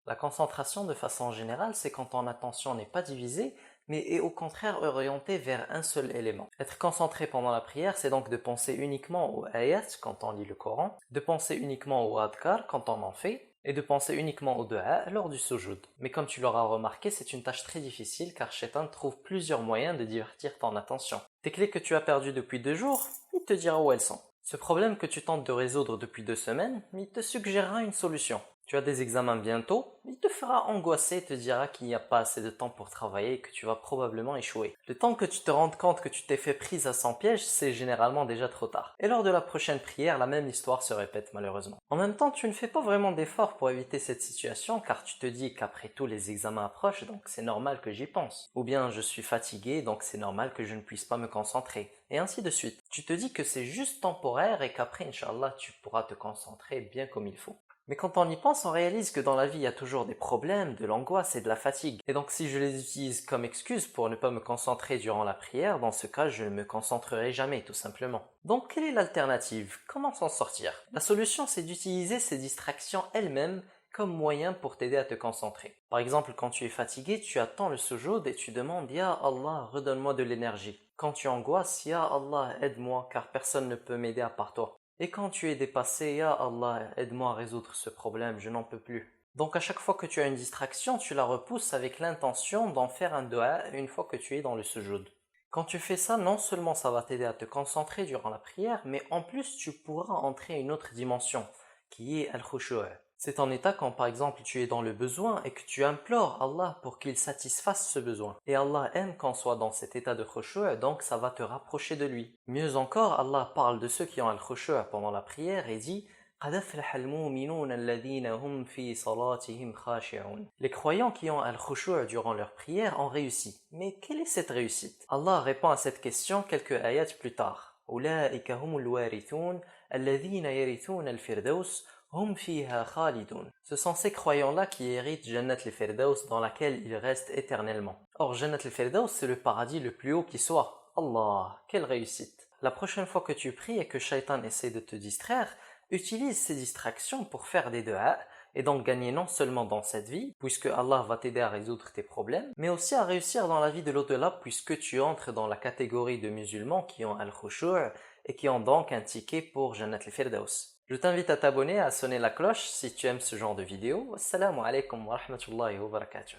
La concentration de façon générale, c'est quand ton attention n'est pas divisée, mais est au contraire orientée vers un seul élément. Être concentré pendant la prière, c'est donc de penser uniquement aux ayats quand on lit le Coran, de penser uniquement aux adhkar quand on en fait, et de penser uniquement au dua lors du sujoud. Mais comme tu l'auras remarqué, c'est une tâche très difficile car Shaitan trouve plusieurs moyens de divertir ton attention. Tes clés que tu as perdues depuis 2 jours, il te dira où elles sont. Ce problème que tu tentes de résoudre depuis 2 semaines, il te suggérera une solution. Tu as des examens bientôt, il te fera angoisser et te dira qu'il n'y a pas assez de temps pour travailler et que tu vas probablement échouer. Le temps que tu te rendes compte que tu t'es fait prise à son piège, c'est généralement déjà trop tard. Et lors de la prochaine prière, la même histoire se répète malheureusement. En même temps, tu ne fais pas vraiment d'efforts pour éviter cette situation car tu te dis qu'après tout les examens approchent donc c'est normal que j'y pense. Ou bien je suis fatigué donc c'est normal que je ne puisse pas me concentrer. Et ainsi de suite. Tu te dis que c'est juste temporaire et qu'après, Inch'Allah, tu pourras te concentrer bien comme il faut. Mais quand on y pense, on réalise que dans la vie, il y a toujours des problèmes, de l'angoisse et de la fatigue. Et donc si je les utilise comme excuse pour ne pas me concentrer durant la prière, dans ce cas, je ne me concentrerai jamais, tout simplement. Donc quelle est l'alternative? Comment s'en sortir? La solution, c'est d'utiliser ces distractions elles-mêmes comme moyen pour t'aider à te concentrer. Par exemple, quand tu es fatigué, tu attends le sujoud et tu demandes « Ya Allah, redonne-moi de l'énergie ». Quand tu angoisses, « Ya Allah, aide-moi car personne ne peut m'aider à part toi ». Et quand tu es dépassé, Ya Allah, aide-moi à résoudre ce problème, je n'en peux plus. Donc à chaque fois que tu as une distraction, tu la repousses avec l'intention d'en faire un dua une fois que tu es dans le sujoud. Quand tu fais ça, non seulement ça va t'aider à te concentrer durant la prière, mais en plus tu pourras entrer à une autre dimension, qui est al-khushu'. C'est en état quand par exemple tu es dans le besoin et que tu implores Allah pour qu'il satisfasse ce besoin. Et Allah aime qu'on soit dans cet état de khushu', donc ça va te rapprocher de lui. Mieux encore, Allah parle de ceux qui ont al-khushu' pendant la prière et dit قَدْ أَفْلَحَ الْمُؤْمِنُونَ الَّذِينَ هُمْ فِي صَلَاتِهِمْ خَاشِعُونَ. Les croyants qui ont al-khushu' durant leur prière ont réussi. Mais quelle est cette réussite? Allah répond à cette question quelques ayats plus tard. أُولَئِكَ هُمُ الْوَارِثُونَ الَّذِينَ يَرِثُونَ الْفِرْدَوْسَ hum fiha khalidun. Ce sont ces croyants-là qui héritent Jannat al-Firdaus dans laquelle ils restent éternellement. Or, Jannat al-Firdaus, c'est le paradis le plus haut qui soit. Allah, quelle réussite! La prochaine fois que tu pries et que Shaitan essaie de te distraire, utilise ces distractions pour faire des du'a et donc gagner non seulement dans cette vie, puisque Allah va t'aider à résoudre tes problèmes, mais aussi à réussir dans la vie de l'au-delà puisque tu entres dans la catégorie de musulmans qui ont al-khushu' et qui ont donc un ticket pour Jannat al-Firdaus. Je t'invite à t'abonner et à sonner la cloche si tu aimes ce genre de vidéo. Assalamu alaikum wa rahmatullahi wa barakatuh.